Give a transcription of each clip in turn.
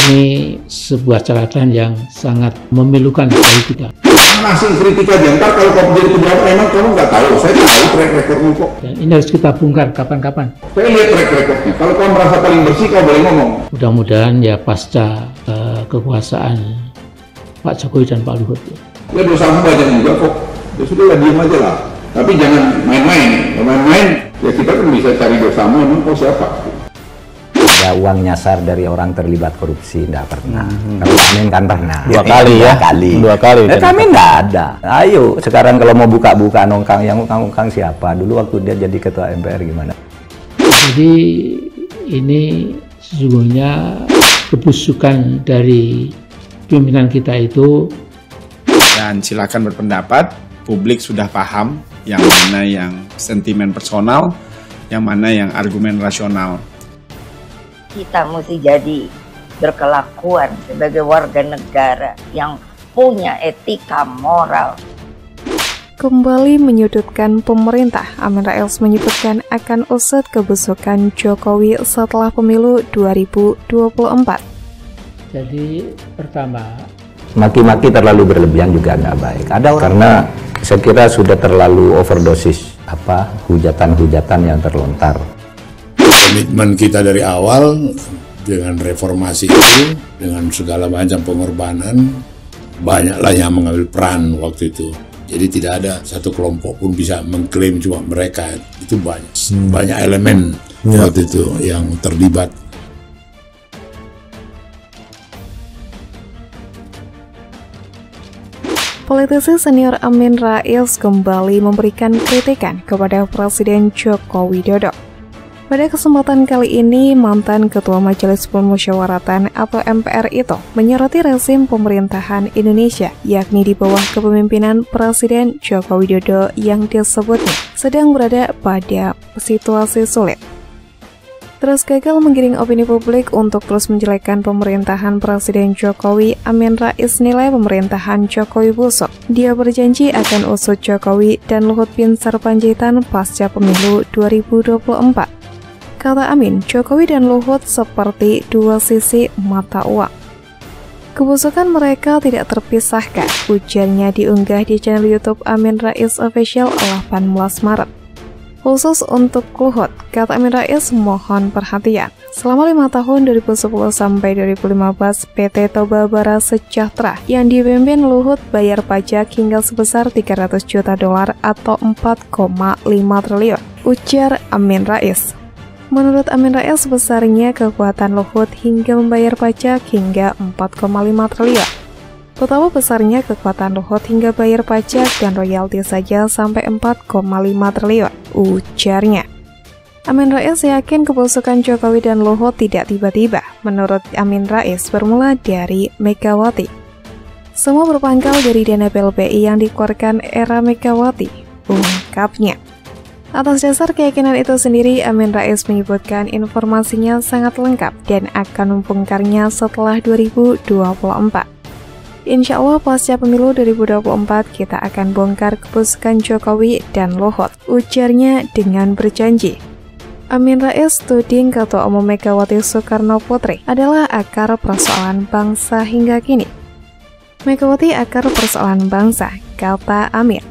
Ini sebuah catatan yang sangat memilukan bagi kita. Masih kritik aja, ntar kalau kamu jadi pejabat memang kamu nggak tahu. Saya tahu track recordmu kok. Dan ini harus kita bongkar kapan-kapan. Saya lihat track recordnya. Kalau kamu merasa paling bersih, kamu boleh ngomong. Mudah-mudahan ya pasca kekuasaan Pak Jokowi dan Pak Luhut. Ya dosamu banyak juga kok. Ya sudahlah, diam aja lah. Tapi jangan main-main. Kalau main-main, ya kita kan bisa cari dosamu. Emang kau siapa? Ada uang nyasar dari orang terlibat korupsi, enggak pernah. Kalau Amin kan pernah. Dua kali ya? Dua kali. Kami enggak ada. Ayo, sekarang kalau mau buka-buka nongkang, yang nongkang siapa? Dulu waktu dia jadi ketua MPR gimana? Jadi ini sesungguhnya kebusukan dari pimpinan kita itu. Dan silakan berpendapat, publik sudah paham yang mana yang sentimen personal, yang mana yang argumen rasional. Kita mesti jadi berkelakuan sebagai warga negara yang punya etika moral. Kembali menyudutkan pemerintah, Amin Rais menyebutkan akan usut kebusukan Jokowi setelah pemilu 2024. Jadi pertama, Maki-maki terlalu berlebihan juga nggak baik. Ada orang karena saya kira sudah terlalu overdosis hujatan-hujatan yang terlontar. Komitmen kita dari awal dengan reformasi itu, dengan segala macam pengorbanan, banyaklah yang mengambil peran waktu itu. Jadi tidak ada satu kelompok pun bisa mengklaim cuma mereka. Itu banyak elemen waktu itu yang terlibat. Politisi senior Amin Rais kembali memberikan kritikan kepada Presiden Joko Widodo. Pada kesempatan kali ini, mantan Ketua Majelis Permusyawaratan atau MPR itu menyoroti rezim pemerintahan Indonesia, yakni di bawah kepemimpinan Presiden Joko Widodo yang disebutnya sedang berada pada situasi sulit. Terus gagal menggiring opini publik untuk terus menjelekkan pemerintahan Presiden Jokowi, Amin Rais nilai pemerintahan Jokowi busuk. Dia berjanji akan usut Jokowi dan Luhut bin Sarpanjaitan pasca pemilu 2024. Kata Amin, Jokowi dan Luhut seperti dua sisi mata uang. Kebusukan mereka tidak terpisahkan, ujarnya diunggah di channel YouTube Amin Rais Official 18 Maret. Khusus untuk Luhut, kata Amin Rais mohon perhatian. Selama 5 tahun 2010 sampai 2015, PT Toba Bara Sejahtera yang dipimpin Luhut bayar pajak hingga sebesar $300 juta atau 4,5 triliun, ujar Amin Rais. Menurut Amin Rais, besarnya kekuatan Luhut hingga membayar pajak hingga 4,5 triliun. Betapa besarnya kekuatan Luhut hingga bayar pajak dan royalti saja sampai 4,5 triliun, ujarnya. Amin Rais yakin kebusukan Jokowi dan Luhut tidak tiba-tiba. Menurut Amin Rais, bermula dari Megawati. Semua berpangkal dari dana PLPI yang dikeluarkan era Megawati, ungkapnya. Atas dasar keyakinan itu sendiri, Amin Rais menyebutkan informasinya sangat lengkap dan akan membongkarnya setelah 2024. Insya Allah pasca pemilu 2024 kita akan bongkar kebusukan Jokowi dan Luhut, ujarnya dengan berjanji. Amin Rais tuding Ketua Umum Megawati Soekarno Putri adalah akar persoalan bangsa hingga kini. Megawati akar persoalan bangsa, kata Amin.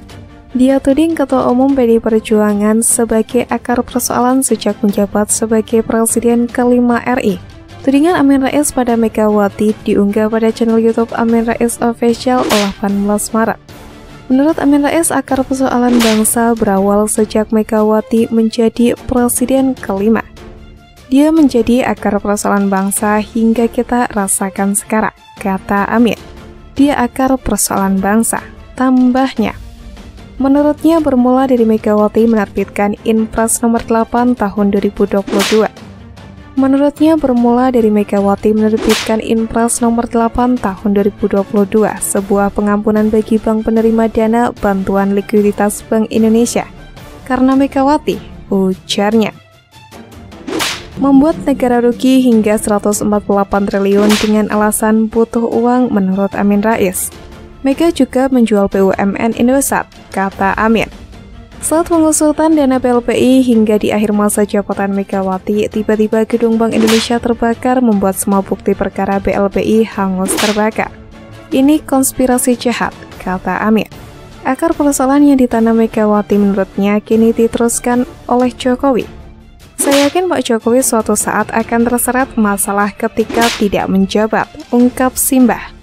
Dia tuding Ketua Umum PDI Perjuangan sebagai akar persoalan sejak menjabat sebagai Presiden ke-5 RI. Tudingan Amin Rais pada Megawati diunggah pada channel YouTube Amin Rais Official 18 Maret. Menurut Amin Rais, akar persoalan bangsa berawal sejak Megawati menjadi Presiden ke-5. Dia menjadi akar persoalan bangsa hingga kita rasakan sekarang, kata Amin. Dia akar persoalan bangsa, tambahnya. Menurutnya bermula dari Megawati menerbitkan Inpres nomor 8 tahun 2022. Menurutnya bermula dari Megawati menerbitkan Inpres nomor 8 tahun 2022, sebuah pengampunan bagi bank penerima dana bantuan likuiditas Bank Indonesia. Karena Megawati, ujarnya. Membuat negara rugi hingga 148 triliun dengan alasan butuh uang menurut Amin Rais. Mega juga menjual BUMN Indosat, kata Amin. Saat pengusutan dana BLPI hingga di akhir masa jabatan Megawati, tiba-tiba gedung Bank Indonesia terbakar membuat semua bukti perkara BLPI hangus terbakar. Ini konspirasi jahat, kata Amin. Akar persoalan yang ditanam Megawati menurutnya kini diteruskan oleh Jokowi. Saya yakin Pak Jokowi suatu saat akan terseret masalah ketika tidak menjabat, ungkap Simbah.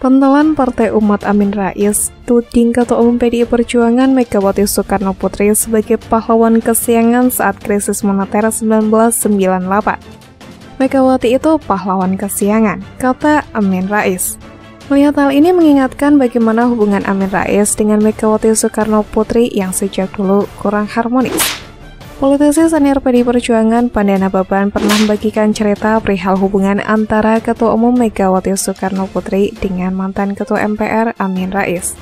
Pantauan Partai Umat Amin Rais tuding Ketua Umum PDI Perjuangan Megawati Soekarno Putri sebagai pahlawan kesiangan saat krisis moneter 1998. Megawati itu pahlawan kesiangan, kata Amin Rais. Melihat hal ini mengingatkan bagaimana hubungan Amin Rais dengan Megawati Soekarno Putri yang sejak dulu kurang harmonis. Politisi senior PDI Perjuangan Pandana Baban pernah membagikan cerita perihal hubungan antara Ketua Umum Megawati Soekarno Putri dengan mantan Ketua MPR Amin Rais.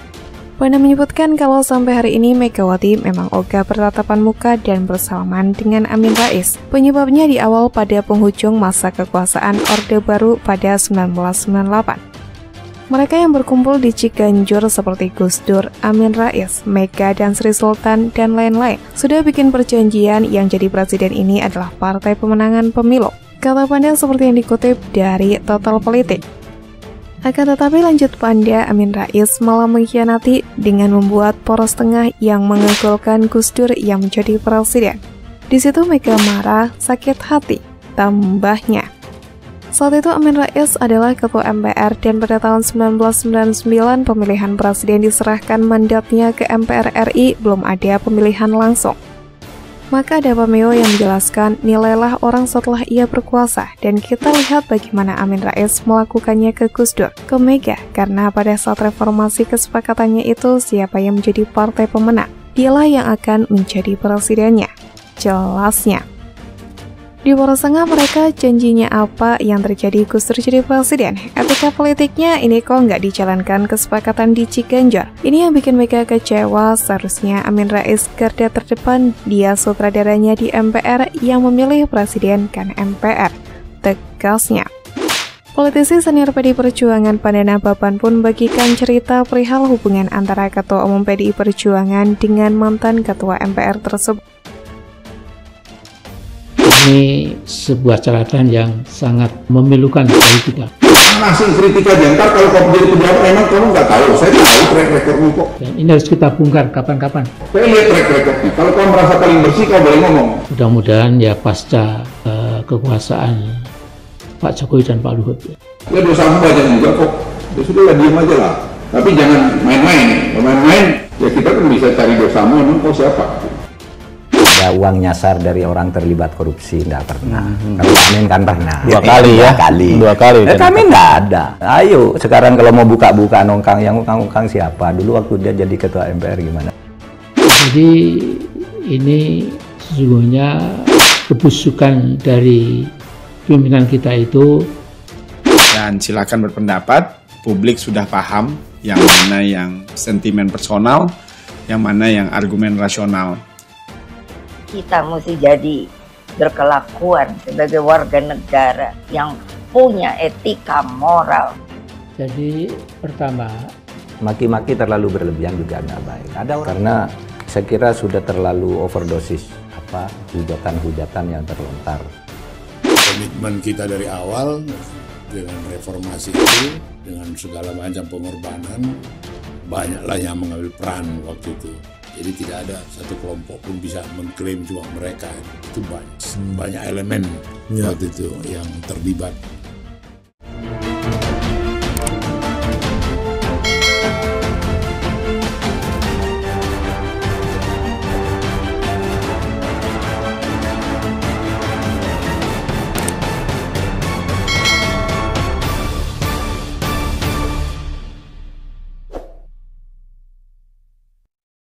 Pandana menyebutkan kalau sampai hari ini Megawati memang ogah bertatapan muka dan bersalaman dengan Amin Rais. Penyebabnya di awal pada penghujung masa kekuasaan Orde Baru pada 1998. Mereka yang berkumpul di Ciganjur seperti Gus Dur, Amin Rais, Mega, dan Sri Sultan, dan lain-lain sudah bikin perjanjian yang jadi presiden ini adalah partai pemenangan pemilu. Kata Panda seperti yang dikutip dari Total Politik. Akan tetapi lanjut Panda, Amin Rais malah mengkhianati dengan membuat poros tengah yang mengegulkan Gus Dur yang menjadi presiden. Di situ Mega marah, sakit hati, tambahnya. Saat itu Amin Rais adalah Ketua MPR dan pada tahun 1999 pemilihan presiden diserahkan mandatnya ke MPR RI, belum ada pemilihan langsung. Maka ada pameo yang menjelaskan nilailah orang setelah ia berkuasa dan kita lihat bagaimana Amin Rais melakukannya ke Gus Dur, ke Mega, karena pada saat reformasi kesepakatannya itu siapa yang menjadi partai pemenang, dialah yang akan menjadi presidennya. Jelasnya. Di poros tengah mereka janjinya apa yang terjadi Gus Dur jadi presiden. Etika politiknya ini kok nggak dijalankan kesepakatan di Ciganjur. Ini yang bikin Mega kecewa, seharusnya Amin Rais garda terdepan, dia sutradaranya di MPR yang memilih presiden kan MPR, tegasnya. Politisi senior PDI Perjuangan Pandana Baban pun bagikan cerita perihal hubungan antara Ketua Umum PDI Perjuangan dengan mantan Ketua MPR tersebut. Ini sebuah catatan yang sangat memilukan bagi kita. Masih kritik aja, ntar kalau kamu jadi pejabat emang kamu nggak tahu, saya tahu track recordmu kok. Dan ini harus kita bongkar kapan-kapan. Saya lihat track recordnya, kalau kamu merasa paling bersih kamu boleh ngomong. Mudah-mudahan ya pasca kekuasaan Pak Jokowi dan Pak Luhut. Ya dosamu banyak juga kok, ya sudahlah diam aja lah. Tapi jangan main-main, main-main ya kita kan bisa cari dosamu, emang kau siapa? Ya, uang nyasar dari orang terlibat korupsi nggak pernah. Kalau Amin kan pernah. Dua kali ya? Dua kali. Kami nggak ada. Ayo, sekarang kalau mau buka-buka nongkang, yang nongkang siapa? Dulu waktu dia jadi ketua MPR gimana? Jadi ini sesungguhnya kebusukan dari pimpinan kita itu. Dan silakan berpendapat, publik sudah paham yang mana yang sentimen personal, yang mana yang argumen rasional. Kita mesti jadi berkelakuan sebagai warga negara yang punya etika moral. Jadi pertama, Maki-maki terlalu berlebihan juga nggak baik. Ada orang, karena saya kira sudah terlalu overdosis hujatan-hujatan yang terlontar. Komitmen kita dari awal dengan reformasi itu, dengan segala macam pengorbanan, banyaklah yang mengambil peran waktu itu. Jadi tidak ada satu kelompok pun bisa mengklaim cuma mereka. Itu banyak elemen waktu itu yang terlibat